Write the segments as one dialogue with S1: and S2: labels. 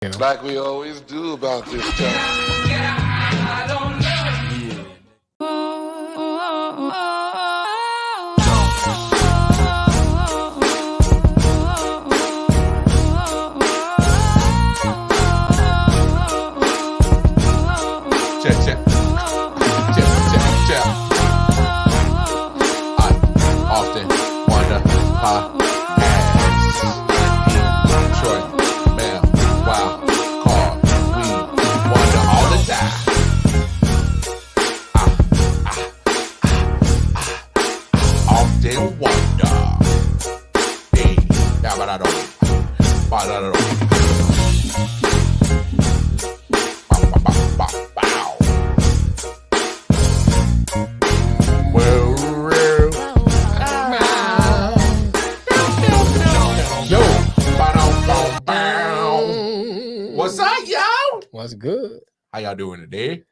S1: Like we always do about this time.
S2: Check. I often wonder Detroit, man, wild card. We wonder all the time. I often wonder. Hey, but I don't. What's up, y'all?
S3: What's good?
S2: How y'all doing today?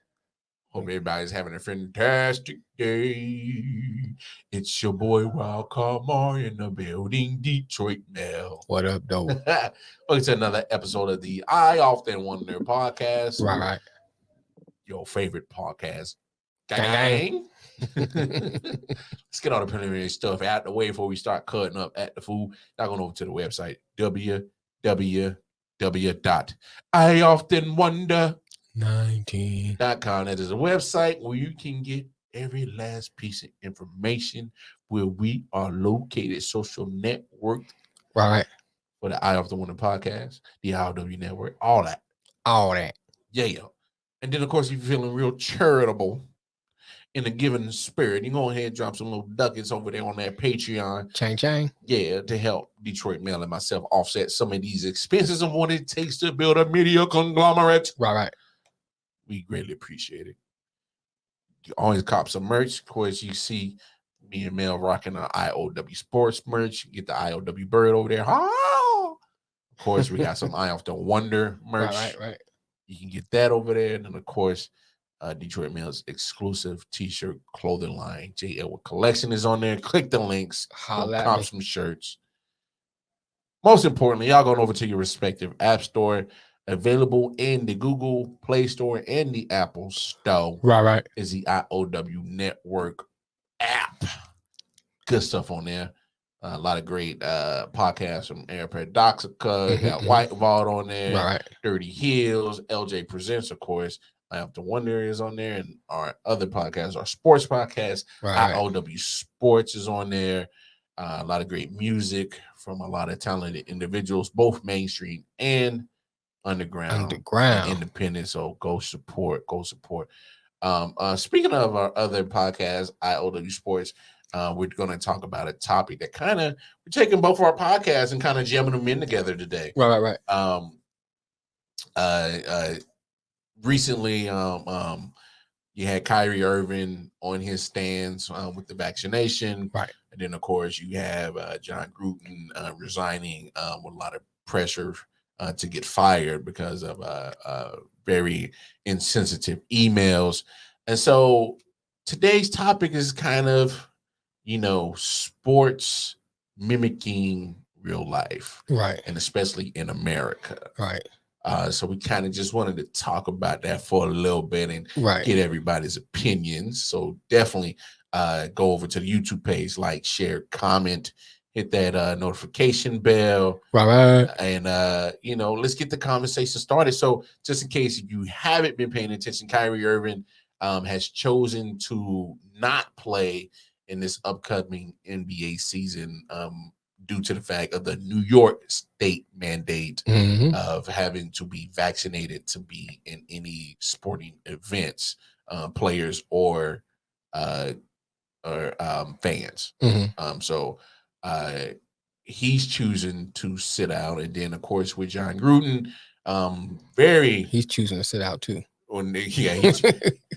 S2: Hope everybody's having a fantastic day. It's your boy Wildcard Mar in the building, Detroit Mel.
S3: What up, though?
S2: Welcome to another episode of the I Often Wonder podcast.
S3: Right.
S2: Your favorite podcast.
S3: Gang.
S2: Let's get all the preliminary stuff out the way before we start cutting up at the food. Y'all going over to the website, www.ioftenwonder19.com. That is a website where you can get every last piece of information where we are located, social network.
S3: Right.
S2: For the I Often Wonder podcast, the IOW network, all that. Yeah. And then, of course, if you're feeling real charitable in a given spirit, you go ahead and drop some little ducats over there on that Patreon.
S3: Chang.
S2: Yeah, to help Detroit Mel and myself offset some of these expenses of what it takes to build a media conglomerate.
S3: Right.
S2: We greatly appreciate it. You always cop some merch. Of course, you see me and Mel rocking our IOW sports merch. You get the IOW bird over there. Oh! Of course, we got some I Often Wonder merch.
S3: Right.
S2: You can get that over there. And then, of course, Detroit Mail's exclusive t-shirt clothing line. J. Edward Collection is on there. Click the links. Cop some shirts. Most importantly, y'all going over to your respective app store. Available in the Google Play Store and the Apple Store.
S3: Right.
S2: Is the IOW Network app. Good stuff on there. A lot of great podcasts from Air Paradoxica. Got White Vault on there.
S3: Right.
S2: Dirty Hills. LJ Presents, of course. I Often Wonder is on there. And our other podcasts, our sports podcast.
S3: Right.
S2: IOW Sports is on there. A lot of great music from a lot of talented individuals, both mainstream and underground. And independent. So go support. Speaking of our other podcast, IOW Sports, we're going to talk about a topic that we're taking both of our podcasts and kind of jamming them in together today.
S3: Right.
S2: Recently, you had Kyrie Irving on his stands with the vaccination.
S3: Right.
S2: And then, of course, you have John Gruden resigning with a lot of pressure to get fired because of very insensitive emails. And so today's topic is kind of, sports mimicking real life.
S3: Right.
S2: And especially in America.
S3: Right.
S2: So we kind of just wanted to talk about that for a little bit and get everybody's opinions. So definitely go over to the YouTube page, like, share, comment, hit that notification bell.
S3: Right.
S2: And, let's get the conversation started. So just in case you haven't been paying attention, Kyrie Irving has chosen to not play in this upcoming NBA season due to the fact of the New York state mandate of having to be vaccinated to be in any sporting events, players or fans. So he's choosing to sit out. And then, of course, with John Gruden,
S3: he's choosing to sit out too.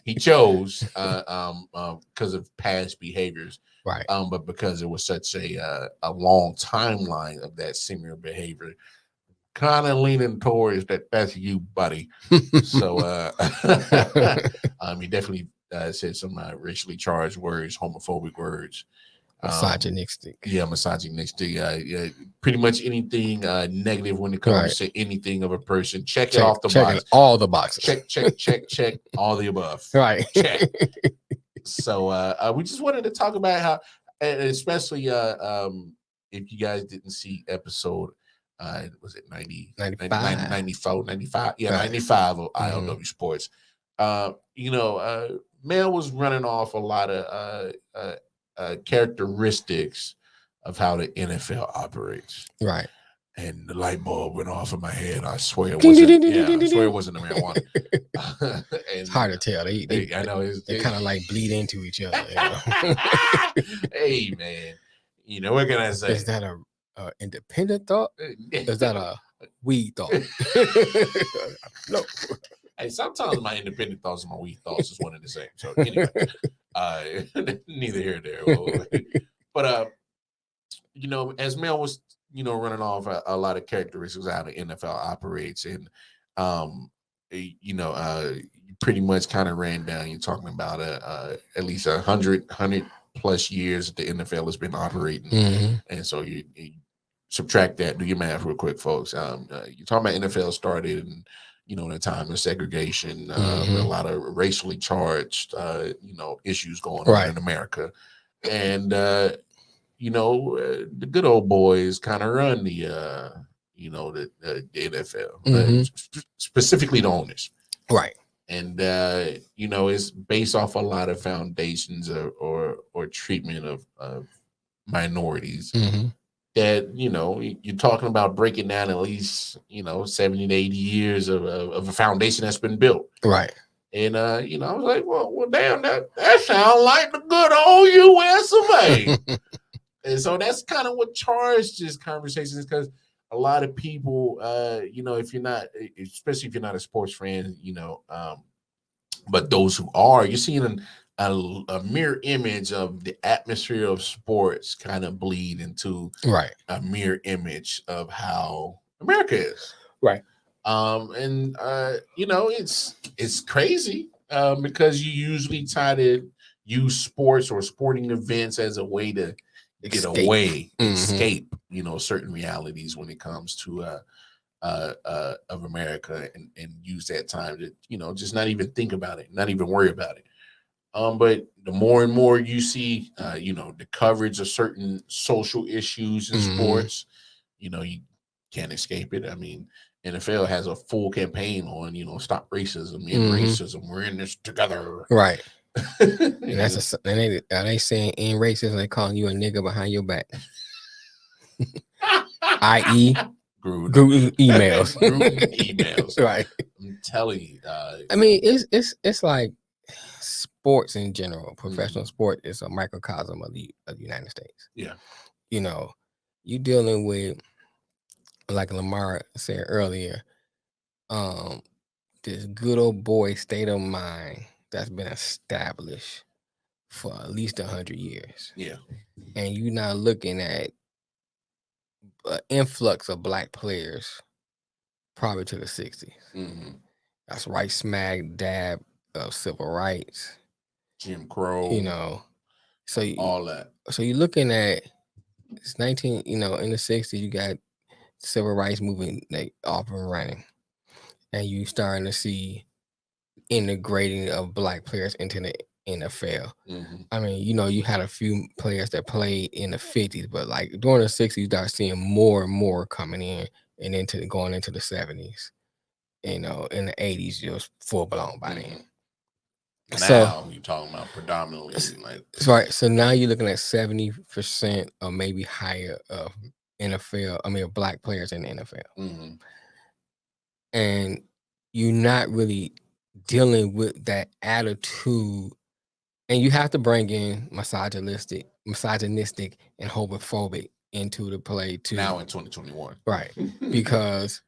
S2: He chose because of past behaviors,
S3: right?
S2: But because it was such a long timeline of that similar behavior, kind of leaning towards that's you, buddy. So he definitely said some racially charged words, homophobic words,
S3: Misogynistic.
S2: Yeah, misogynistic. Yeah, pretty much anything negative when it comes to anything of a person. Check it off the box.
S3: All the boxes.
S2: Check. All the above.
S3: Right.
S2: Check. So we just wanted to talk about how, and especially if you guys didn't see episode, was it 90,
S3: 95.
S2: 94, 95? Yeah,
S3: Right.
S2: 95 of ILW Sports. Mel was running off a lot of characteristics of how the NFL operates.
S3: Right.
S2: And the light bulb went off in my head. I swear it wasn't. I swear it wasn't the marijuana.
S3: It's hard to tell.
S2: I know
S3: they kind of like bleed into each other. You know?
S2: Hey man, what can I say?
S3: Is that a independent thought? Is that a weed thought? No.
S2: Hey, sometimes my independent thoughts and my weed thoughts is one and the same. So anyway, neither here nor there. But as Mel was running off a lot of characteristics of how the NFL operates, and you pretty much kind of ran down. You're talking about at least 100 plus years the NFL has been operating, and so you subtract that, do your math real quick, folks. You're talking about NFL started in the time of segregation, a lot of racially charged issues going on in America, and the good old boys kind of run the NFL, specifically the owners,
S3: right?
S2: And it's based off a lot of foundations or treatment of minorities. That you're talking about breaking down at least 70 to 80 years of a foundation that's been built,
S3: right?
S2: And I was like, well, damn, that sounds like the good old U.S. of A. And so that's kind of what charged this conversation, is because a lot of people, if you're not, especially if you're not a sports fan, but those who are, you're seeing a mirror image of the atmosphere of sports kind of bleed into a mirror image of how America is.
S3: Right.
S2: It's crazy because you usually try to use sports or sporting events as a way to get away, escape, certain realities when it comes to of America, and use that time to just not even think about it, not even worry about it. But the more and more you see, the coverage of certain social issues in sports, you can't escape it. I mean, NFL has a full campaign on, stop racism, end racism. We're in this together.
S3: Right. And that's are they saying in racism, they calling you a nigga behind your back? I.e.
S2: Group
S3: emails.
S2: emails.
S3: Right.
S2: I'm telling you.
S3: I mean, it's like sports in general. Professional sport is a microcosm of the United States.
S2: Yeah.
S3: You dealing with, like Lamar said earlier, this good old boy state of mind that's been established for at least 100 years.
S2: Yeah.
S3: And you're not looking at an influx of black players probably to the 60s. That's right smack dab of civil rights.
S2: Jim Crow.
S3: So
S2: all that.
S3: So you're looking at it's 19, in the 60s, you got civil rights movement like off and running. And you starting to see integrating of black players into the NFL. I mean, you had a few players that played in the 50s, but like during the 60s, you start seeing more and more coming in, and going into the 70s. In the 80s, just full blown by then.
S2: Now you're talking about predominantly like
S3: right. So now you're looking at 70% or maybe higher of black players in the NFL. And you're not really dealing with that attitude, and you have to bring in misogynistic and homophobic into the play too.
S2: Now in 2021,
S3: right? Because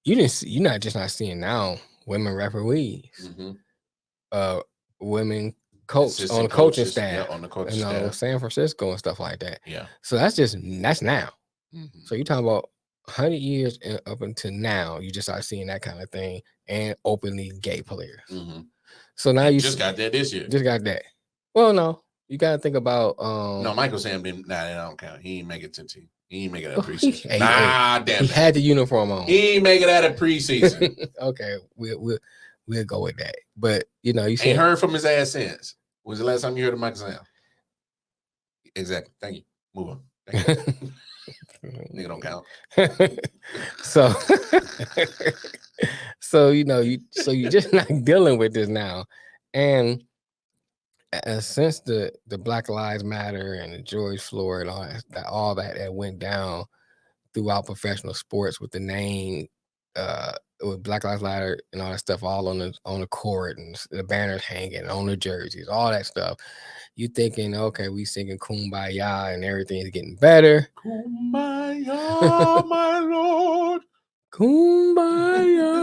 S3: you're not just seeing now women referees, women coach on the coaching staff,
S2: on the coaching staff,
S3: San Francisco and stuff like that.
S2: Yeah.
S3: So that's now. So you're talking about 100 years up until now, you just start seeing that kind of thing, and openly gay players. So now you
S2: just got that this year.
S3: Just got that. Well, no, You gotta think about
S2: No, Michael Sam didn't. Nah, that don't count. He ain't make it to team. He ain't make it out of
S3: he,
S2: preseason.
S3: hey,
S2: Nah, damn
S3: he
S2: it.
S3: had the uniform on.
S2: He ain't make it out of preseason.
S3: Okay, we'll go with that. But you know, you
S2: Ain't heard from his ass since. Was the last time you heard of Michael Sam? Exactly. Thank you. Move on. Thank you. Nigga don't count.
S3: so so you know you're just not dealing with this now. And since the Black Lives Matter and the George Floyd and all that went down throughout professional sports with the name with Black Lives Matter and all that stuff all on the court and the banners hanging on the jerseys, all that stuff. You thinking, okay, we singing Kumbaya and everything's getting better.
S2: Kumbaya, my lord.
S3: Kumbaya.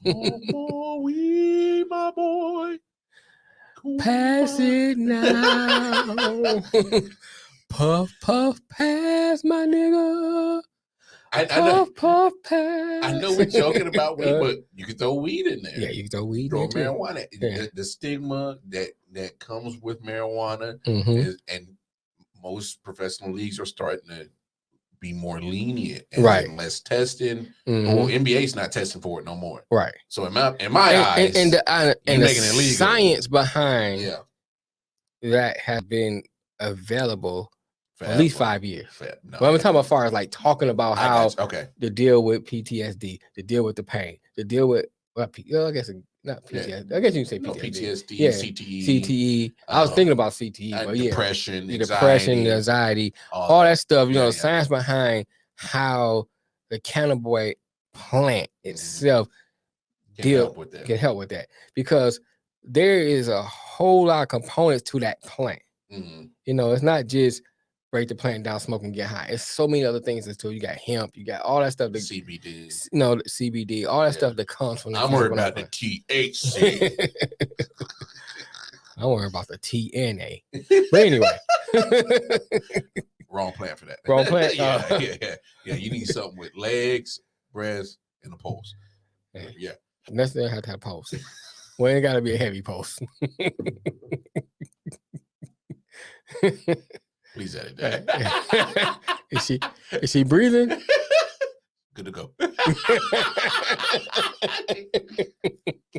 S2: Small we, my boy. Kumbaya.
S3: Pass it now. Puff, puff, pass, my nigga. Puff, pass.
S2: I know we're joking about weed, but you can throw weed in there.
S3: Yeah, you can throw weed
S2: throw
S3: in
S2: marijuana.
S3: Yeah.
S2: The stigma that comes with marijuana and most professional leagues are starting to be more lenient and less testing. Well, NBA's not testing for it no more.
S3: Right.
S2: So in my eyes,
S3: and the science
S2: illegal.
S3: behind that has been available for at least 5 years.
S2: No,
S3: but I'm talking about as far as like talking about how the deal with PTSD, the deal with the pain, the deal with I guess not PTSD. I guess you can say PTSD. CTE. I was thinking about CTE, but
S2: depression,
S3: the anxiety, all that stuff. You know, the science behind how the cannabinoid plant itself can help with that because there is a whole lot of components to that plant. You know, it's not just break the plant down, smoke and get high. It's so many other things until you got hemp, you got all that stuff.
S2: CBD,
S3: CBD, all that stuff that comes from.
S2: I'm worried about the THC.
S3: I'm worried about the TNA. But anyway,
S2: wrong plant for that.
S3: Wrong plant.
S2: Yeah. You need something with legs, breast, and a pulse. Yeah.
S3: Necessarily have to have a pulse. Well, it got to be a heavy pulse.
S2: Please edit that.
S3: Is she breathing?
S2: Good to go.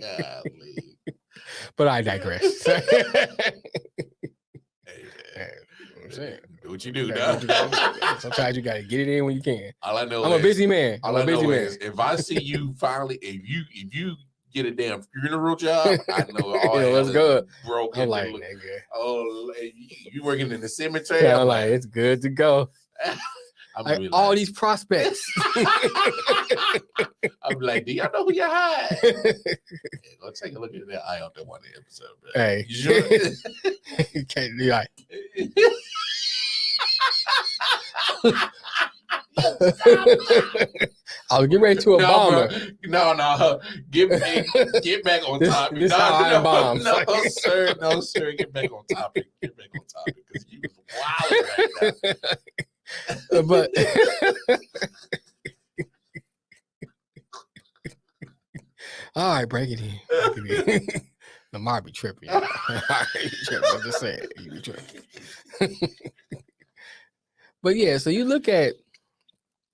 S2: Golly.
S3: But I digress. I'm saying.
S2: Do what you do, dog.
S3: Sometimes you gotta get it in when you can.
S2: All I know
S3: I'm a busy man.
S2: Is if I see you finally, if you get a damn funeral job, I know all
S3: that's good.
S2: Broken.
S3: I'm like, nigga.
S2: Oh, you working in the cemetery?
S3: Yeah, I'm like, it's good to go.
S2: I'm
S3: all these prospects.
S2: I'm like, do y'all know who you hired? Go take a look at that eye on that one episode, bro.
S3: Hey,
S2: you sure?
S3: You can't be like. I'll get ready to a bomber.
S2: No. Get back on topic.
S3: This how I bomb.
S2: No, sir. Get back on topic. Because you was wild right now.
S3: But all right, break it in. Lamar be tripping. I'm just saying, he be tripping. But yeah, so you look at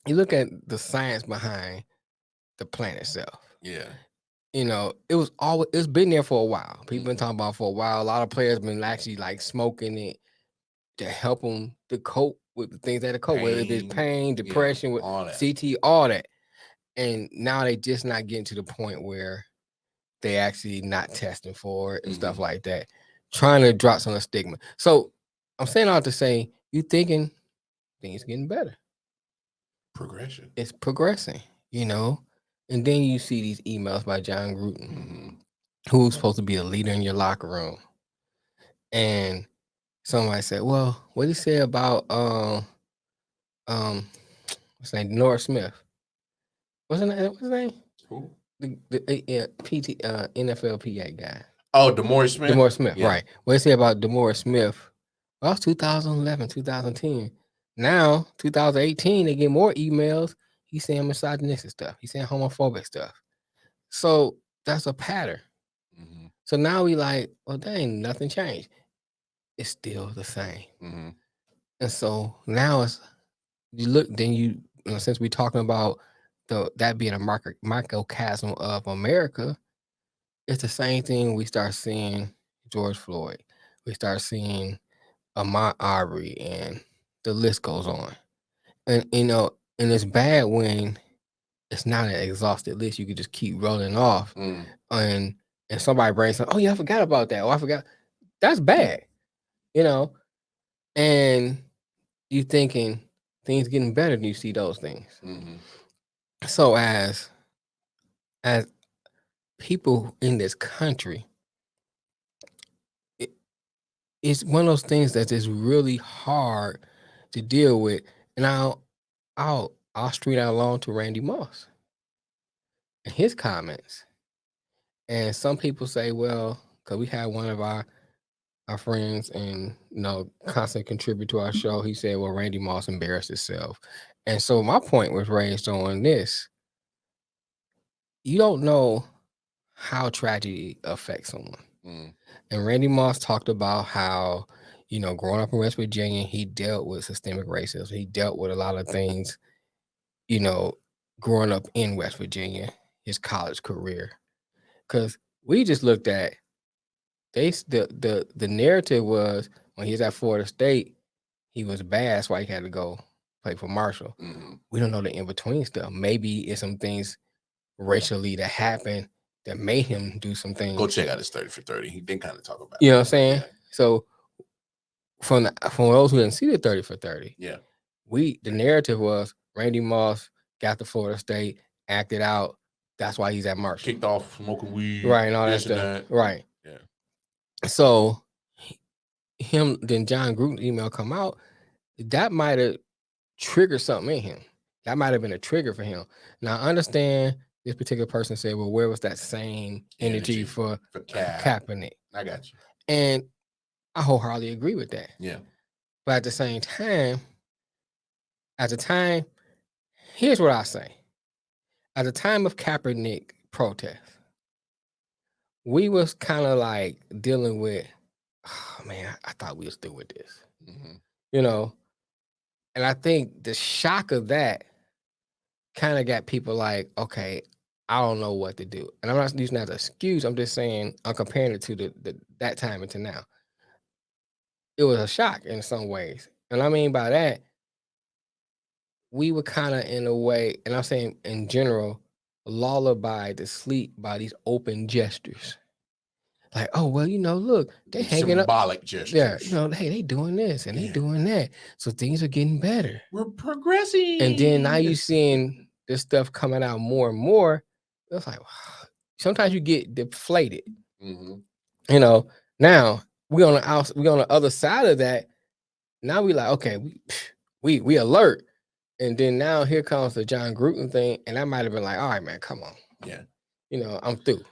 S3: the science behind the plant itself.
S2: Yeah.
S3: You know, it's been there for a while. People been talking about it for a while. A lot of players been actually like smoking it to help them to cope with the things that they cope, whether it's pain, depression, with all that. CT, all that. And now they just not getting to the point where they actually not testing for it and stuff like that, trying to drop some of the stigma. So I'm saying all to say, you thinking things getting better.
S2: Progression.
S3: It's progressing, you know. And then you see these emails by John Gruden, who's supposed to be a leader in your locker room. And somebody said, well, what did he say about what's his name? Norris Smith. What's his name?
S2: Who?
S3: The NFL PA guy.
S2: Oh, DeMaurice Smith?
S3: DeMaurice Smith, right. What did he say about DeMaurice Smith? Well, that was 2011, 2010. Now, 2018, they get more emails. He's saying misogynistic stuff. He's saying homophobic stuff. So that's a pattern. So now we like, well, dang, nothing changed. it's still the same.
S2: Mm-hmm.
S3: And so now it's you look, then since we're talking about that being a microcosm of America, it's the same thing. We start seeing George Floyd, we start seeing Ahmaud Arbery, and the list goes on. And and it's bad when it's not an exhausted list. You could just keep rolling off, and somebody brings up, oh yeah, I forgot about that. Oh, I forgot. That's bad, and you thinking things getting better than you see those things.
S2: Mm-hmm.
S3: So as people in this country, it's one of those things that is really hard to deal with. And I'll street out along to Randy Moss and his comments. And some people say, well, because we had one of our friends and constant contribute to our show, he said, well, Randy Moss embarrassed himself. And so my point was raised on this. You don't know how tragedy affects someone. And Randy Moss talked about how, growing up in West Virginia, he dealt with systemic racism. He dealt with a lot of things, growing up in West Virginia, his college career. Because we just looked at the narrative was when he was at Florida State, he was bad. That's why he had to go play for Marshall.
S2: Mm-hmm.
S3: We don't know the in-between stuff. Maybe it's some things racially that happened that made him do some things.
S2: Go check out his 30 for 30. He did kind of talk about
S3: You know what I'm saying? Yeah. So from those who didn't see the 30 for 30,
S2: yeah,
S3: the narrative was Randy Moss got to Florida State, acted out. That's why he's at Marshall.
S2: Kicked off smoking weed,
S3: right, and all that stuff. Right.
S2: Yeah.
S3: So then John Gruden's email come out. That might have triggered something in him. That might have been a trigger for him. Now I understand this particular person said, well, where was that same energy for Kaepernick?
S2: I got you.
S3: And I wholeheartedly agree with that.
S2: Yeah.
S3: But at the same time, here's what I say. At the time of Kaepernick protest, we was kind of like dealing with, oh man, I thought we was through with this. Mm-hmm. And I think the shock of that kind of got people like, okay, I don't know what to do. And I'm not using that as an excuse. I'm just saying, I'm comparing it to that time and to now. It was a shock in some ways. And I mean by that, we were kind of in a way, and I'm saying in general, lullabied to sleep by these open gestures. Like, oh, well, look, they hanging
S2: symbolic gestures.
S3: Yeah, hey, they doing this and they doing that. So things are getting better.
S2: We're progressing.
S3: And then now you seeing this stuff coming out more and more. It's like, wow. Sometimes you get deflated. Mm-hmm. Now we on the other side of that. Now we like, okay, we alert. And then now here comes the John Gruden thing, and I might have been like, all right, man, come on.
S2: Yeah.
S3: I'm through.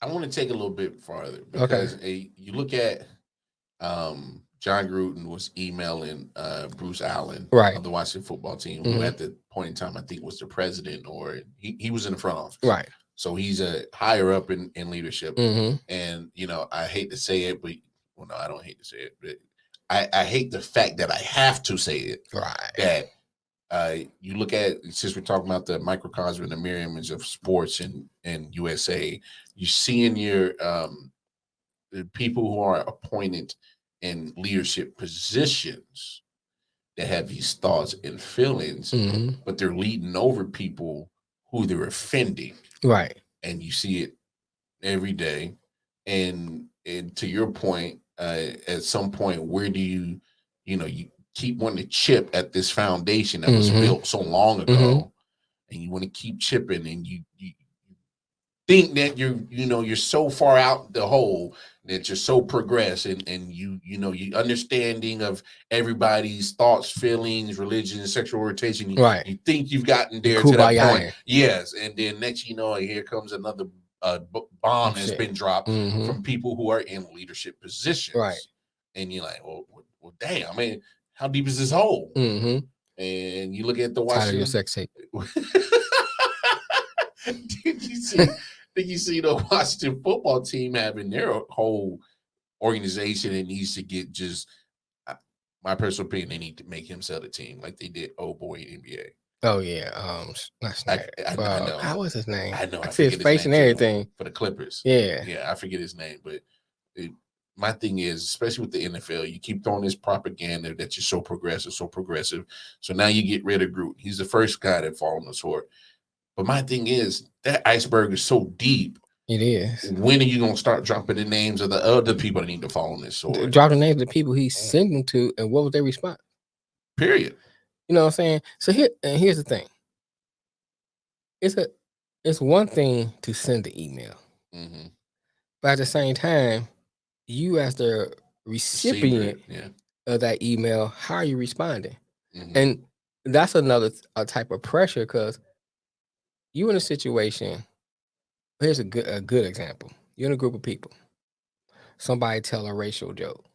S2: I want to take a little bit farther because you look at John Gruden was emailing Bruce Allen of the Washington football team, who at the point in time I think was the president, or he was in the front office.
S3: Right.
S2: So he's a higher up in leadership.
S3: Mm-hmm.
S2: And I hate to say it, but no, I don't hate to say it, but I hate the fact that I have to say it.
S3: Right.
S2: That you look at, since we're talking about the microcosm and the mirror image of sports and USA, you see in your the people who are appointed in leadership positions that have these thoughts and feelings, but they're leading over people who they're offending.
S3: Right.
S2: And you see it every day. And to your point, at some point, where do you keep wanting to chip at this foundation that was built so long ago, and you want to keep chipping, and you think that you're so far out the hole that you're so progressed, and you understanding of everybody's thoughts, feelings, religion, sexual orientation. You think you've gotten there to that point. Yes. And then next here comes another bomb has been dropped from people who are in leadership positions.
S3: Right.
S2: And you're like, well, damn, man, how deep is this hole? And you look at the Washington.
S3: Your sex tape.
S2: Did you see the Washington football team having their whole organization that needs to get just my personal opinion. They need to make him sell the team like they did old boy in NBA.
S3: Oh yeah, not Snyder.
S2: I know.
S3: How was his name?
S2: I know.
S3: I
S2: I
S3: see his
S2: forget
S3: face
S2: name
S3: and
S2: too,
S3: everything
S2: for the Clippers.
S3: Yeah,
S2: I forget his name, but my thing is, especially with the NFL, you keep throwing this propaganda that you're so progressive, so progressive. So now you get rid of Groot. He's the first guy that fall on the sword. But my thing is, that iceberg is so deep.
S3: it is.
S2: When are you gonna start dropping the names of the other people that need to fall on this sword?
S3: Drop the names of the people he sent them to, and what was their response?
S2: Period.
S3: You know what I'm saying? So here's the thing. It's one thing to send the email,
S2: Mm-hmm.
S3: but at the same time, you as the recipient of that email, how are you responding?
S2: Mm-hmm.
S3: And that's another type of pressure, because you in a situation. Here's a good example. You're in a group of people. Somebody tell a racial joke.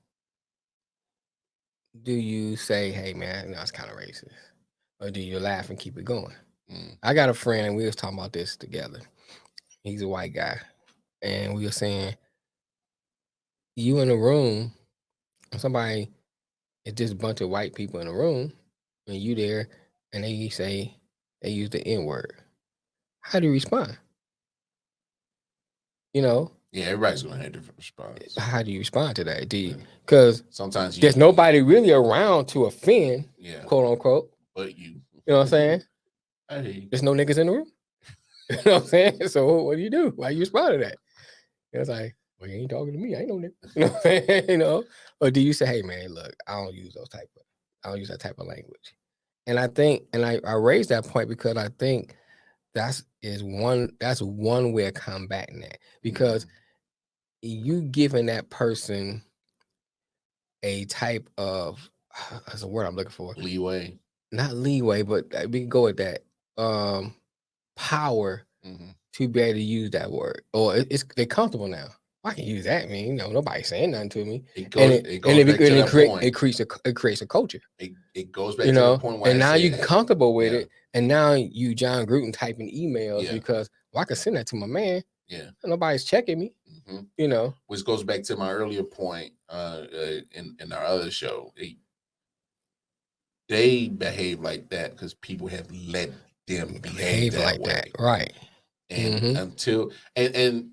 S3: Do you say, "Hey man, no, it's kind of racist," or do you laugh and keep it going? I got a friend, and we was talking about this together. He's a white guy, and we were saying, you in a room, and somebody, it's just a bunch of white people in a room, and you there, and they use the N-word. How do you respond? You know?
S2: Yeah, everybody's gonna have different response.
S3: How do you respond to that? Because
S2: sometimes
S3: there's nobody really around to offend, quote unquote.
S2: But you
S3: know what I'm saying?
S2: Hey.
S3: There's no niggas in the room. You know what I'm saying? So what do? Why you respond to that? It's like, well, you ain't talking to me. I ain't no nigga. You know what I'm saying? You know? Or do you say, hey man, look, I don't use that type of language. And I think, and I raised that point because I think that's one way of combating that. Because you giving that person a type of, that's a word I'm looking for.
S2: Leeway.
S3: Not leeway, but we can go with that. Power to be able to use that word. Or they're comfortable now. I can use that. I mean, you know, nobody's saying nothing to me. It creates a culture.
S2: It goes back to the point where
S3: and now you're comfortable with it. And now you John Gruden typing emails because I can send that to my man.
S2: Yeah.
S3: Nobody's checking me. You know.
S2: Which goes back to my earlier point in our other show. They behave like that because people have let them behave that way.
S3: That. Right.
S2: And until and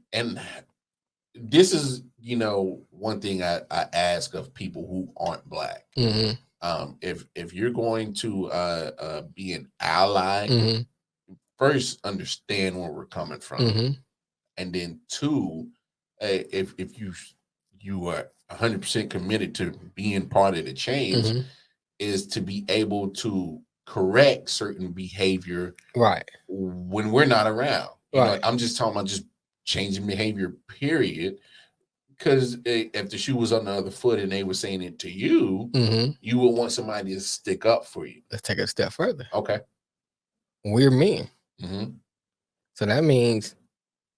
S2: this is, you know, one thing I ask of people who aren't black. If you're going to be an ally, first understand where we're coming from, and then two, if you are 100% committed to being part of the change, is to be able to correct certain behavior when we're not around. You know, I'm just talking about just changing behavior, period. Because if the shoe was on the other foot and they were saying it to you, you would want somebody to stick up for you.
S3: Let's take it a step further.
S2: Okay.
S3: We're men. So that means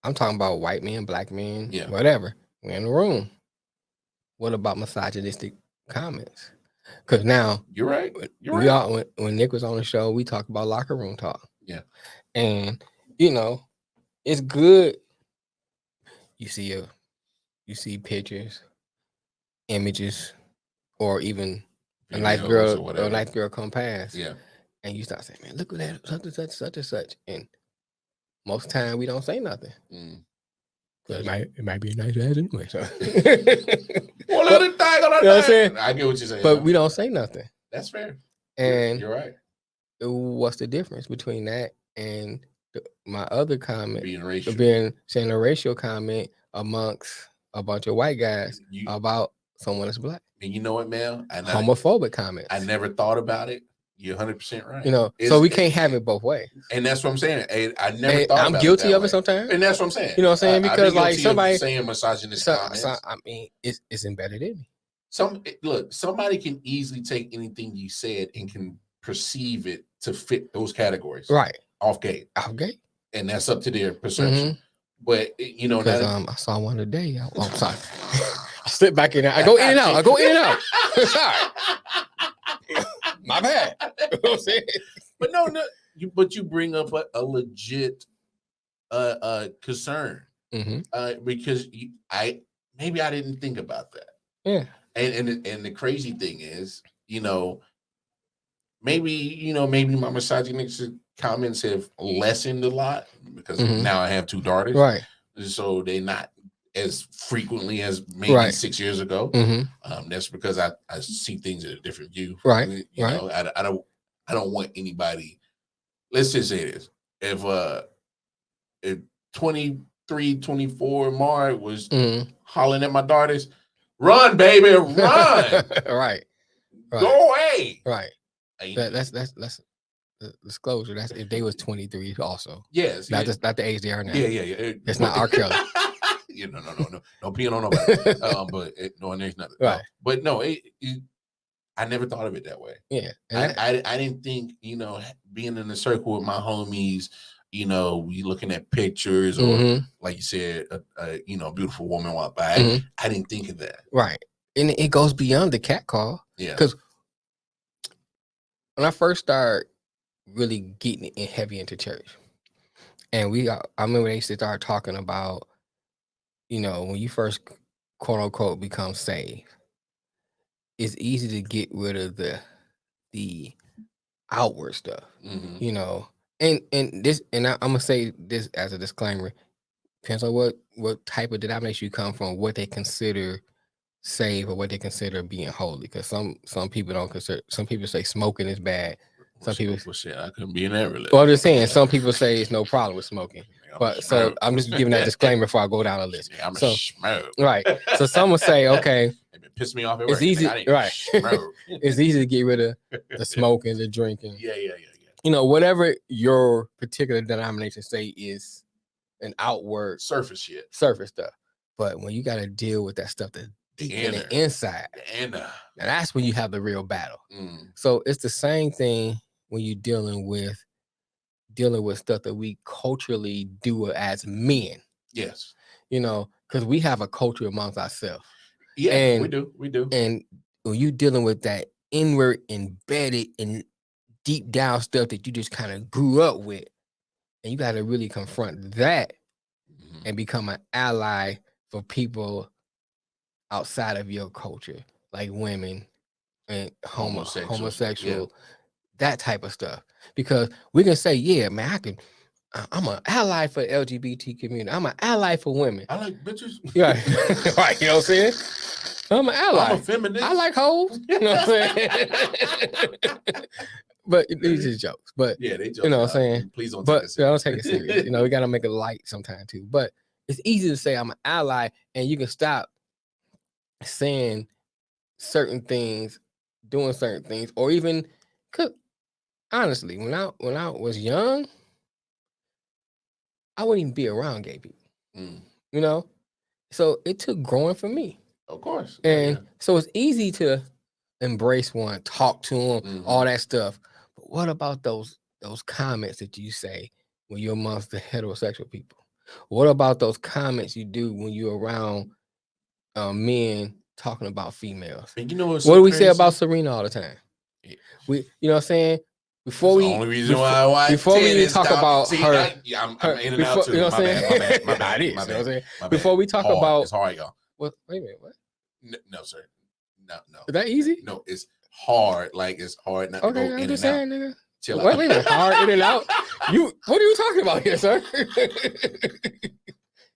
S3: I'm talking about white men, black men, whatever. We're in the room. What about misogynistic comments? Because now
S2: you're right.
S3: When Nick was on the show, we talked about locker room talk.
S2: Yeah.
S3: And you know, it's good. You see pictures, images, or even a nice girl come past.
S2: Yeah.
S3: And you start saying, man, look at that, such and such. And most time we don't say nothing. It might be a nice ass anyway. So.
S2: I get what you're saying.
S3: But we don't say nothing.
S2: That's fair.
S3: And
S2: you're right.
S3: What's the difference between that and my other comment
S2: saying
S3: a racial comment amongst a bunch of white guys about someone that's black?
S2: And you know what, man?
S3: Homophobic comments.
S2: I never thought about it. You're 100% right.
S3: You know, so we can't have it both ways.
S2: And that's what I'm saying. I never thought about it.
S3: I'm guilty of it sometimes.
S2: And that's what I'm saying.
S3: You know what I'm saying? Because like somebody
S2: saying misogynist comments.
S3: I mean, it's embedded in me.
S2: Somebody can easily take anything you said and can perceive it to fit those categories.
S3: Right.
S2: Off gate. And that's up to their perception. But you know,
S3: I saw one today. I'm sorry. I slip back in there. I go in and out. Sorry. My bad. You know what I'm saying?
S2: But no, but you bring up a legit concern. Because maybe I didn't think about that.
S3: Yeah.
S2: And the crazy thing is, maybe my misogynistic comments have lessened a lot because now I have 2 daughters,
S3: Right.
S2: so they're not as frequently as maybe 6 years ago. That's because I see things at a different view.
S3: Right.
S2: I don't want anybody. Let's just say this: if 23, 24 Mark was hollering at my daughters, run, baby, run,
S3: right.
S2: Go away,
S3: right. That's the disclosure. That's if they was 23 also.
S2: Yes,
S3: not the age they are now.
S2: Yeah.
S3: It's not R. Kelly.
S2: No peeing on nobody. But there's nothing.
S3: Right.
S2: But no, I never thought of it that way.
S3: Yeah.
S2: I didn't think, being in the circle with my homies, we looking at pictures or like you said, a beautiful woman walk by. I didn't think of that.
S3: Right. And it goes beyond the cat call.
S2: Yeah.
S3: Because when I first started really getting heavy into church, and I remember they used to start talking about, when you first quote unquote become saved, it's easy to get rid of the outward stuff, and I'm gonna say this as a disclaimer. Depends on what type of denomination you come from, what they consider saved or what they consider being holy. Because some people don't consider. Some people say smoking is bad. Some people
S2: say I couldn't be in that religion.
S3: Well, I'm just saying some people say it's no problem with smoking. But so I'm just giving that disclaimer before I go down the list.
S2: Yeah, I'm a smoke.
S3: Right. So some will say, okay,
S2: it pissed me off at work.
S3: It's easy, right? It's easy to get rid of the smoking, the drinking.
S2: Yeah.
S3: Whatever your particular denomination say is an outward
S2: surface
S3: stuff. But when you got to deal with that stuff that's deep in the inside, and that's when you have the real battle. So it's the same thing when you're dealing with stuff that we culturally do as men.
S2: Yes.
S3: Because we have a culture amongst ourselves.
S2: Yeah, and we do.
S3: And when you're dealing with that inward, embedded, and deep down stuff that you just kind of grew up with, and you got to really confront that and become an ally for people outside of your culture, like women and homosexual, that type of stuff. Because we can say, yeah, man, I'm an ally for the LGBT community. I'm an ally for women.
S2: I like bitches.
S3: Yeah, right. You know what I'm saying? I'm an ally.
S2: I'm a feminist.
S3: I like hoes. You know what I'm saying? But these are jokes. But
S2: yeah, they jokes.
S3: You know what I'm saying?
S2: Please don't take it serious.
S3: Don't take it serious. We got to make it light sometime too. But it's easy to say I'm an ally, and you can stop saying certain things, doing certain things, or even honestly, when I was young, I wouldn't even be around gay people. So it took growing for me.
S2: Of course.
S3: And so it's easy to embrace one, talk to them, all that stuff. But what about those comments that you say when you're amongst the heterosexual people? What about those comments you do when you're around men talking about females?
S2: And what
S3: do we say about Serena all the time? Yeah. You know what I'm saying? Before we
S2: only reason why
S3: before we even talk about her,
S2: I'm in and out too.
S3: You know what I'm saying? My bad. You know what I'm saying? Before we talk about,
S2: it's hard, y'all.
S3: Wait a minute, what?
S2: No, sir. No.
S3: Is that easy?
S2: No, it's hard. Like it's hard not to go in and
S3: saying,
S2: out.
S3: Nigga.
S2: Chill
S3: out. Wait a minute, hard in and out. What are you talking about here, sir?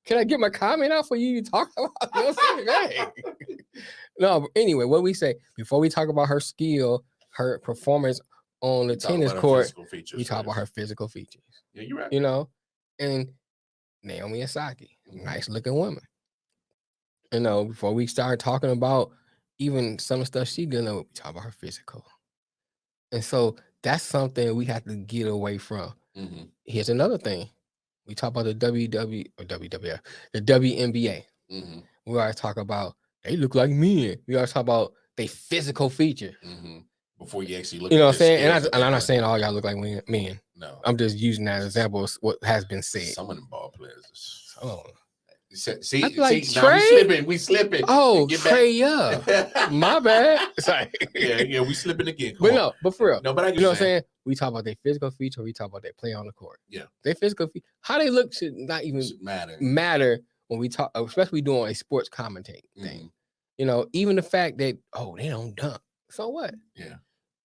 S3: Can I get my comment out for you to talk about? You know what I'm saying? Hey. No, but anyway, what we say before we talk about her skill, her performance on the tennis court, we talk about her physical features.
S2: Yeah, you're right.
S3: And Naomi Osaka, nice looking woman. Before we start talking about even some of the stuff she done, we talk about her physical. And so that's something we have to get away from. Here's another thing. We talk about the WWF, the WNBA. We always talk about they look like men. We always talk about their physical feature.
S2: Before you actually look,
S3: you know what I'm saying? And I'm not saying all y'all look like men.
S2: No,
S3: I'm just using that as an example of what has been said.
S2: Some of them ball players.
S3: Oh.
S2: See,
S3: Trey?
S2: we slipping.
S3: Oh, Trey, yeah. My bad. Sorry.
S2: Yeah, we slipping again.
S3: But for real.
S2: No, but I
S3: you know what I'm saying? We talk about their physical feature, we talk about their play on the court.
S2: Yeah.
S3: Their physical feature, how they look should not even matter when we talk, especially doing a sports commentating thing. You know, even the fact that they don't dunk. So what?
S2: Yeah.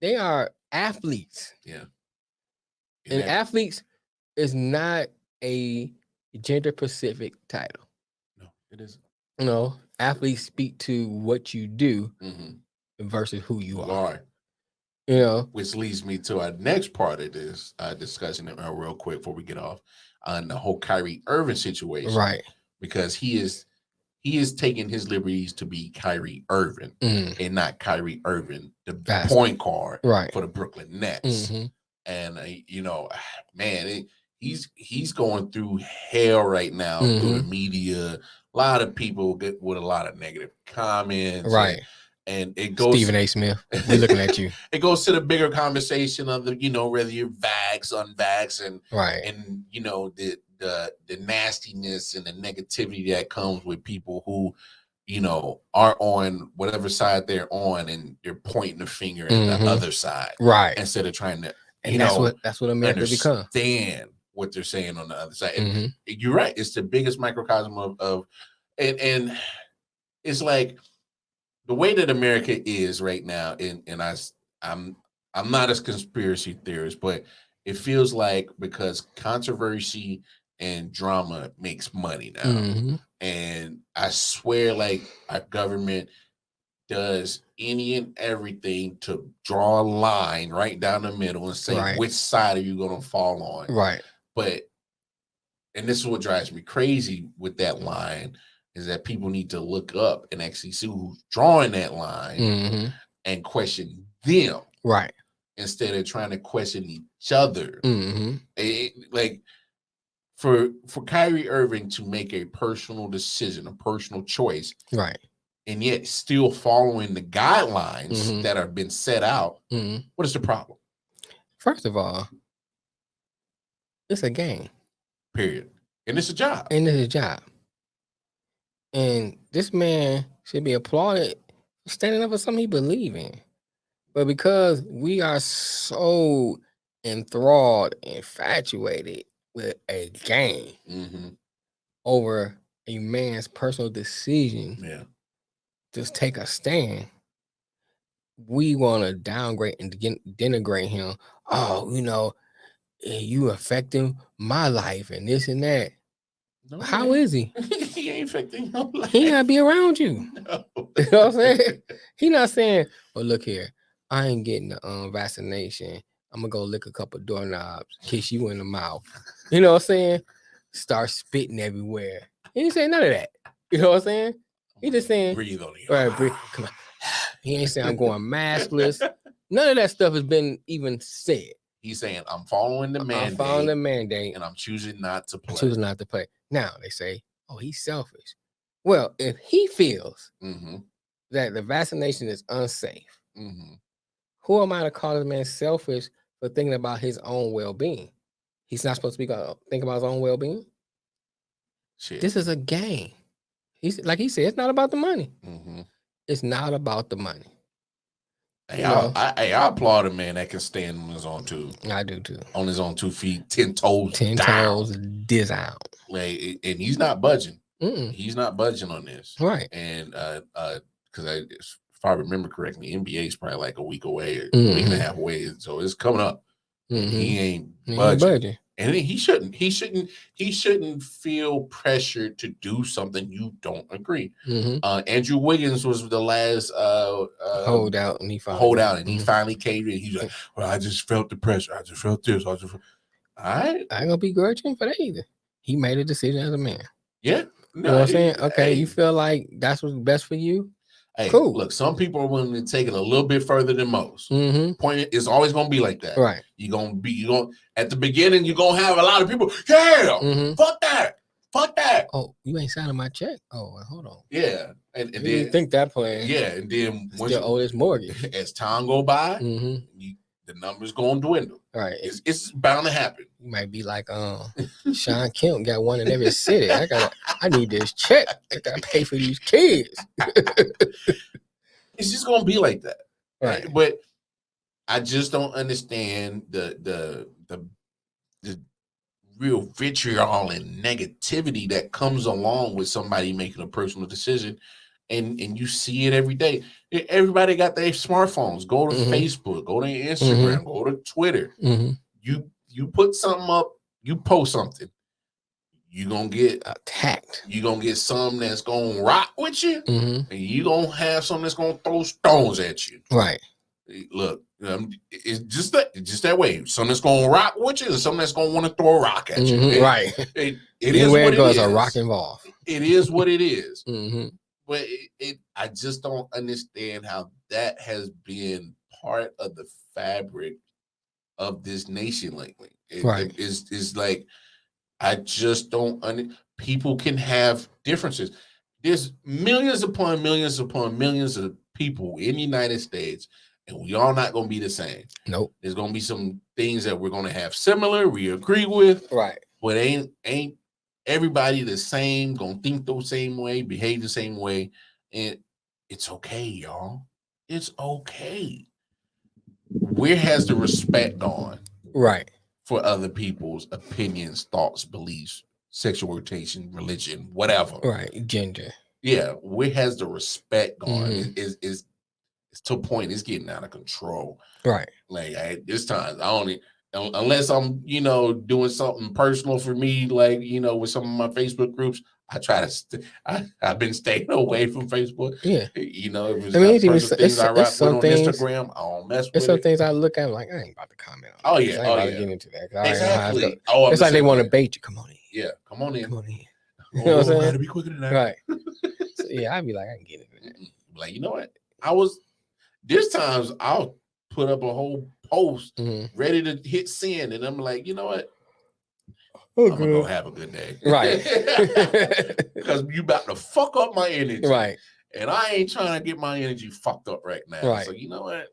S3: They are athletes.
S2: Yeah.
S3: And athletes is not a gender specific title.
S2: No, it isn't.
S3: You know, athletes speak to what you do versus who you are. You know,
S2: which leads me to our next part of this discussion real quick before we get off on the whole Kyrie Irving situation,
S3: right?
S2: Because he is taking his liberties to be Kyrie Irving and not Kyrie Irving, the point guard for the Brooklyn Nets. And you know, man, he's going through hell right now through the media. A lot of people get with a lot of negative comments,
S3: right?
S2: And it goes
S3: Stephen A. Smith, we're looking at you.
S2: It goes to the bigger conversation of the, you know, whether you're vax, unvax, and and you know the nastiness and the negativity that comes with people who, you know, are on whatever side they're on and they're pointing the finger at the other side,
S3: right?
S2: Instead of trying to,
S3: that's what America become.
S2: Understand what they're saying on the other side. And you're right. It's the biggest microcosm of and it's like the way that America is right now, and I'm not a conspiracy theorist, but it feels like because controversy and drama makes money now. And I swear, like, our government does any and everything to draw a line right down the middle and say which side are you going to fall on.
S3: Right.
S2: But, and this is what drives me crazy with that line, is that people need to look up and actually see who's drawing that line and question them.
S3: Right.
S2: Instead of trying to question each other. Like for Kyrie Irving to make a personal decision, a personal choice.
S3: Right.
S2: And yet still following the guidelines that have been set out. What is the problem?
S3: First of all, it's a game.
S2: Period. And it's a job.
S3: And this man should be applauded for standing up for something he believes in. But because we are so enthralled, infatuated with a game over a man's personal decision to take a stand, we want to downgrade and denigrate him. Oh, you know, you affecting my life and this and that. No, how is he?
S2: He ain't affecting your life.
S3: He not be around you. No. You know what I'm saying? He not saying, well, look here, I ain't getting the vaccination. I'm gonna go lick a couple doorknobs, kiss you in the mouth. You know what I'm saying? Start spitting everywhere. He ain't saying none of that. You know what I'm saying? He just saying,
S2: breathe on you.
S3: Right, breathe. Come on. He ain't saying I'm going maskless. None of that stuff has been even said.
S2: He's saying, I'm following the mandate.
S3: I'm following the mandate.
S2: And I'm choosing not to play.
S3: Choosing not to play. Now, they say, oh, he's selfish. Well, if he feels that the vaccination is unsafe, who am I to call this man selfish for thinking about his own well-being? He's not supposed to be think about his own well-being? Shit. This is a game. He's like he said, it's not about the money. It's not about the money.
S2: Hey, I applaud a man that can stand on his own two.
S3: I do too.
S2: On his own 2 feet, 10 toes,
S3: 10 toes down.
S2: Like, and he's not budging. He's not budging on this,
S3: right?
S2: And because if I remember correctly, NBA is probably like a week away, or a week and a half away, so it's coming up. He ain't budging. And he shouldn't feel pressured to do something you don't agree. Andrew Wiggins was the last
S3: hold out, and he
S2: finally caved in. He's like, well, I just felt the pressure. I just felt this. All right.
S3: I ain't gonna begrudge him for that either. He made a decision as a man.
S2: Yeah.
S3: No, you know what I'm saying? Okay, you feel like that's what's best for you?
S2: Hey, cool. Look, some people are willing to take it a little bit further than most. Point is always gonna be like that.
S3: Right.
S2: You're gonna at the beginning, you're gonna have a lot of people, fuck that.
S3: Oh, you ain't signing my check. Oh, well, hold on.
S2: Yeah. And
S3: you
S2: then
S3: think that plan.
S2: Yeah, and then
S3: once you owe this mortgage.
S2: As time go by, the numbers gonna dwindle.
S3: Right.
S2: It's bound to happen.
S3: You might be like Sean Kemp got one in every city. I need this check. I gotta pay for these kids.
S2: It's just gonna be like that.
S3: Right.
S2: But I just don't understand the real vitriol and negativity that comes along with somebody making a personal decision. And you see it every day. Everybody got their smartphones. Go to Facebook, go to Instagram, go to Twitter. You put something up, you post something, you're gonna get
S3: attacked.
S2: You're gonna get some that's gonna rock with you, and you're gonna have some that's gonna throw stones at you.
S3: Right.
S2: Look, it's just that way. Some that's gonna rock with you, and some that's gonna want to throw a rock at you.
S3: Right.
S2: It is what it is.
S3: A rock involved.
S2: It is what it is. But I just don't understand how that has been part of the fabric of this nation lately. It's like, I just don't. People can have differences. There's millions upon millions upon millions of people in the United States, and we all not going to be the same.
S3: Nope.
S2: There's going to be some things that we're going to have similar, we agree with.
S3: Right.
S2: But ain't everybody the same, gonna think the same way, behave the same way, and it's okay, y'all. It's okay. Where has the respect gone?
S3: Right.
S2: For other people's opinions, thoughts, beliefs, sexual orientation, religion, whatever.
S3: Right. Gender.
S2: Yeah. Where has the respect gone? It's to a point, it's getting out of control.
S3: Right.
S2: Like at this time, unless I'm, doing something personal for me, like, with some of my Facebook groups, I try to, I've been staying away from Facebook.
S3: Yeah.
S2: If it's personal things I write with on Instagram, I don't mess with it.
S3: There's some things I look at, I'm like, I ain't about to comment on.
S2: Oh, yeah.
S3: I ain't about to get into that.
S2: Exactly.
S3: It's like they want to bait you. Come on in.
S2: Yeah. Come on in.
S3: Come on in.
S2: You know what I'm saying? Gotta be quicker than that.
S3: Right. So, yeah, I'd be like, I can get into that.
S2: Like, you know what? There's times I'll put up a whole post ready to hit send, and I'm like, you know what? I'm gonna go have a good day.
S3: Right.
S2: Because you about to fuck up my energy.
S3: Right.
S2: And I ain't trying to get my energy fucked up right now.
S3: Right.
S2: So you know what?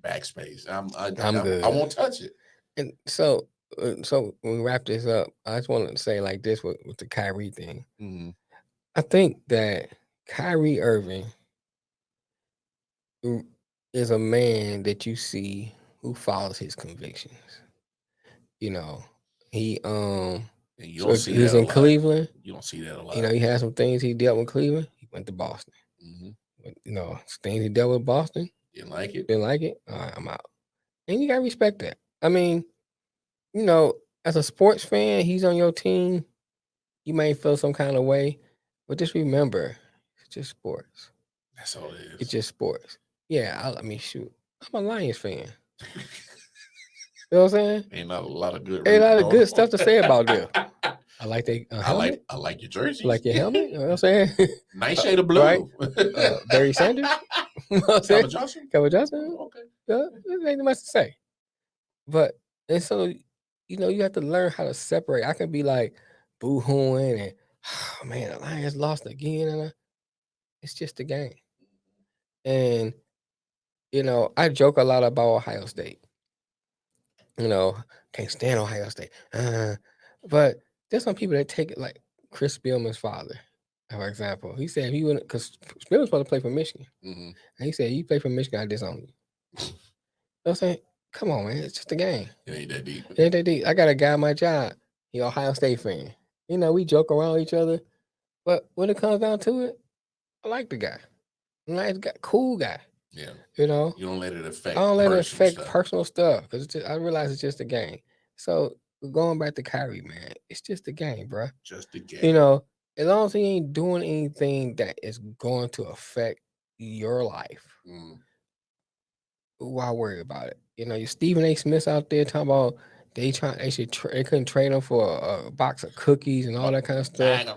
S2: Backspace. I'm
S3: good.
S2: I won't touch it.
S3: And so when we wrap this up, I just want to say like this with the Kyrie thing. I think that Kyrie Irving is a man that you see who follows his convictions. He
S2: And you don't see
S3: he's
S2: that
S3: in Cleveland.
S2: You don't see that a lot.
S3: He had some things he dealt with Cleveland. He went to Boston. Things he dealt with Boston.
S2: Didn't like it.
S3: All right, I'm out. And you gotta respect that. I mean, as a sports fan, he's on your team. You may feel some kind of way, but just remember, it's just sports.
S2: That's all it is.
S3: It's just sports. Yeah, shoot. I'm a Lions fan. You know what I'm saying?
S2: Ain't not a lot of good.
S3: Ain't a lot of good stuff to say about them. I like they helmet.
S2: I like your jersey.
S3: I like your helmet. You know what I'm saying?
S2: Nice shade of blue.
S3: Right? Barry Sanders. You know what I'm saying? Calvin Johnson.
S2: Okay.
S3: Yeah, there ain't much to say. But and so you have to learn how to separate. I can be like boo-hooing and oh man, the Lions lost again, and it's just a game. And I joke a lot about Ohio State. Can't stand Ohio State. But there's some people that take it like Chris Spielman's father, for example. He said he wouldn't, because Spielman's supposed to play for Michigan. And he said, you play for Michigan, I disown you. You know what I'm saying? Come on, man. It's just a game.
S2: It ain't that deep.
S3: It ain't that deep. I got a guy at my job. He Ohio State fan. We joke around each other. But when it comes down to it, I like the guy. Nice guy. Cool guy.
S2: Yeah.
S3: You
S2: don't let it affect.
S3: I don't let it affect personal stuff because I realize it's just a game. So going back to Kyrie, man, it's just a game, bro.
S2: Just a game.
S3: As long as he ain't doing anything that is going to affect your life, why worry about it? Your Stephen A. Smith's out there talking about they couldn't trade him for a box of cookies and all that kind of stuff.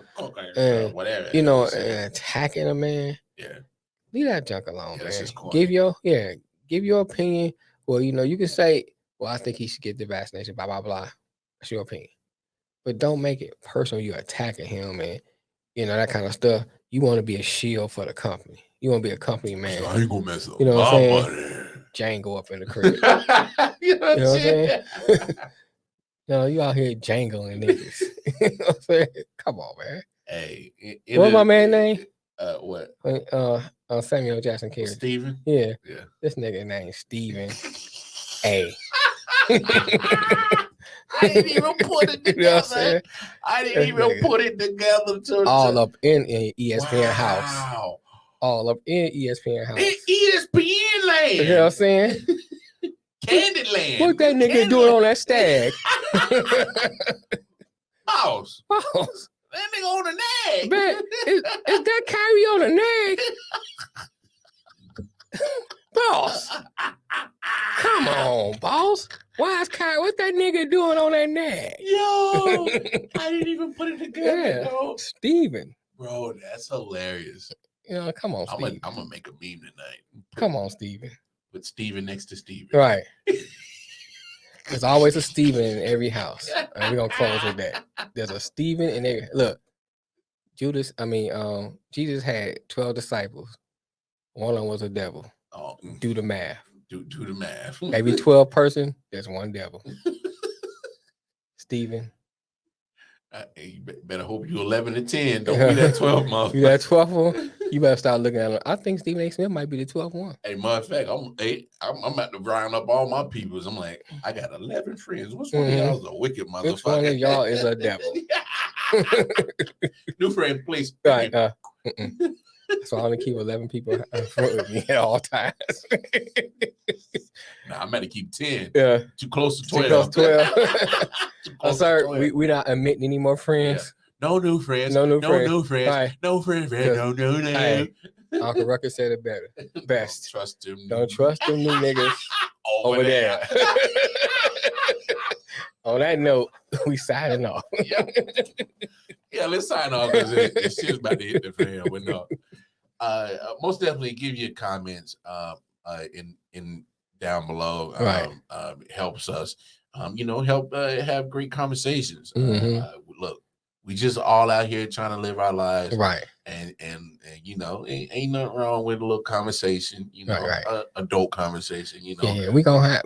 S2: And whatever.
S3: And attacking a man.
S2: Yeah.
S3: Leave that junk alone, man.
S2: Give
S3: your opinion. Well, you can say, well, I think he should get the vaccination, blah, blah, blah. That's your opinion. But don't make it personal. You're attacking him and, that kind of stuff. You want to be a shield for the company. You want to be a company man.
S2: I ain't going to mess up.
S3: You know what I'm saying?
S2: Money.
S3: Jangle up in the crib.
S2: You know what I'm saying?
S3: You out here jangling niggas. You know what I'm saying? Come on, man.
S2: Hey.
S3: What's my man's name?
S2: What?
S3: Samuel Jackson Carey.
S2: Steven?
S3: Yeah. This nigga named Steven A.
S2: I didn't even put it
S3: You know what I'm
S2: together.
S3: saying?
S2: I didn't even put it together.
S3: All up in ESPN house.
S2: Wow.
S3: All up in ESPN house.
S2: ESPN land.
S3: You know what I'm saying?
S2: Candyland.
S3: What that nigga doing on that stag?
S2: House.
S3: Boss,
S2: That nigga on the nag.
S3: man, is that Kyrie on the nag? Boss, come on, boss. Why is Kyrie? What that nigga doing on that nag?
S2: Yo, I didn't even put it together,
S3: Yeah,
S2: yo.
S3: Steven.
S2: Bro, that's hilarious.
S3: You know, come on, Steven.
S2: I'm gonna make a meme tonight.
S3: Come on, Steven.
S2: Put Steven next to Steven.
S3: Right. There's always a Steven in every house. And we're gonna close with that. There's a Steven in every look. Jesus had 12 disciples. One of them was a devil.
S2: Oh,
S3: Do the math.
S2: do the math.
S3: Every 12 person, there's one devil. Steven.
S2: You better hope you 11 to 10. Don't be that 12 month.
S3: You that 12th one? You better start looking at him. I think Stephen A. Smith might be the 12th one.
S2: Hey, matter of fact, I'm about to round up all my peoples. I'm like, I got 11 friends. Which one of y'all is a wicked motherfucker?
S3: Which one of y'all is a devil?
S2: New friend, please.
S3: Right. So I only keep 11 people in front of me at all times.
S2: Nah, I'm about to keep 10.
S3: Yeah.
S2: Too close to
S3: Too
S2: 12.
S3: close to 12.
S2: Too close to
S3: Sir,
S2: 12.
S3: we're not admitting any more friends.
S2: No new friends.
S3: No new friends.
S2: New friends.
S3: Right.
S2: No friends. No.
S3: Hey, Uncle Rucker said it better. Best.
S2: Don't trust them.
S3: Don't trust them new niggas over there. On that note, we signing off.
S2: Yeah, let's sign off because it's just about to hit the fan. But no, most definitely give your comments in down below.
S3: Right.
S2: Helps us. Help have great conversations. Look, we just all out here trying to live our lives,
S3: Right.
S2: And ain't nothing wrong with a little conversation.
S3: Right.
S2: Adult conversation.
S3: Yeah, we gonna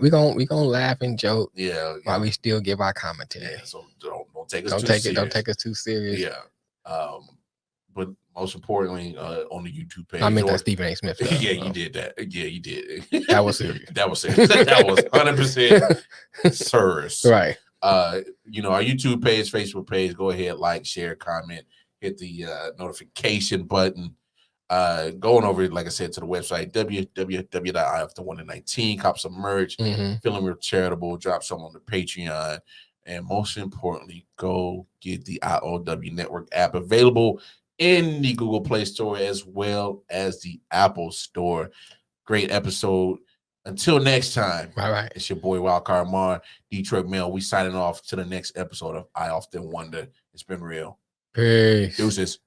S3: laugh and joke.
S2: Yeah.
S3: While we still give our commentary.
S2: Yeah, so don't take us
S3: Don't
S2: too
S3: take
S2: serious.
S3: it. Don't take us too serious.
S2: Yeah. But most importantly, on the YouTube page.
S3: I meant that Stephen A. Smith.
S2: Yeah, you did that. Yeah, you did.
S3: That was serious.
S2: That was serious. That was 100% serious.
S3: Right.
S2: Our YouTube page, Facebook page, go ahead, like, share, comment, hit the notification button. Going over, like I said, to the website, www.iftheone19, cop some merch, feeling real charitable, drop some on the Patreon, and most importantly, go get the IOW Network app available in the Google Play Store as well as the Apple Store. Great episode. Until next time,
S3: All right.
S2: It's your boy Wildcard Mar, Detroit Mail. We signing off to the next episode of I Often Wonder. It's been real.
S3: Peace.
S2: Deuces.